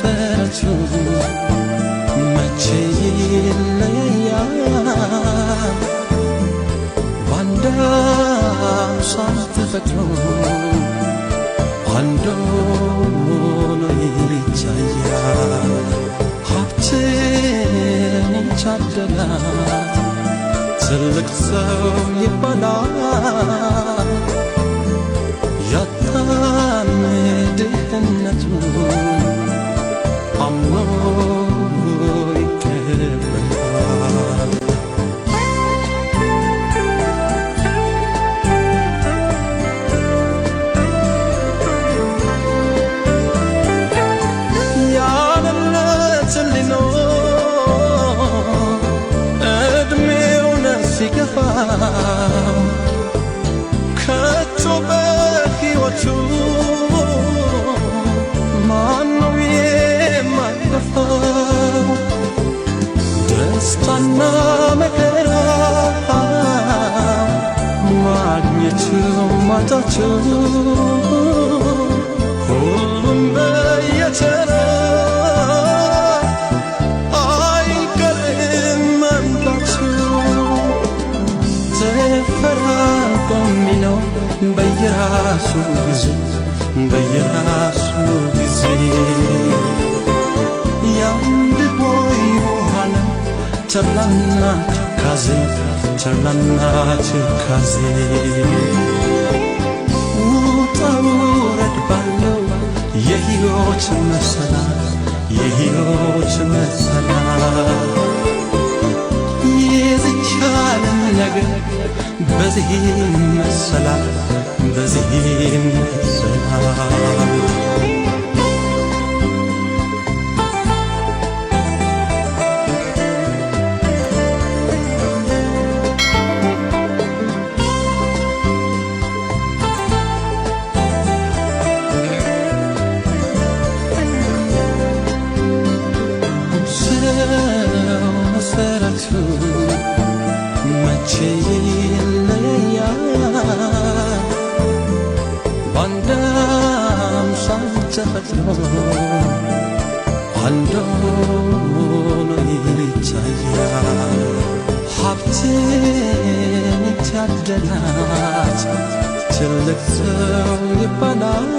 መሰረቱ መቼ ይለያያል ባንድ አምሳል ተፈጥሮ አንድ ሆኖ ይታያል ሀብትን የታደላት ትልቅ ሰው ይባላል ያጣን ድህነቱን አምኖ ይቀበላል ያለለትን ሊኖር ዕድሜውን ሲገፋ ከቶ በሕይወቱ ማነው የማይገፋው ደስታና መከራ ማግኘቱ ማጣቱ ሁሉም በየተራ አይቀርም መምጣቱ ተፈራርቆ የሚኖር በየራሱ ጊዜ በየራሱ ጊዜ ያንድ ቦይ ውሃነ ተድላና ትካዜ ተድላና ትካዜ ውጣ ውረድ ባለው የሕይወት መሰላል የሕይወት መሰላል የዚች ዓለም ነገር በዚህ መሰላል በዚህ መሰላል ሰው መሰረቱ መቼ ይለያያል ባንድ አምሳል ተፈጥሮ አንድ ሆኖ ይታያል ሀብትን የታደላት ትልቅ ሰው ይባላል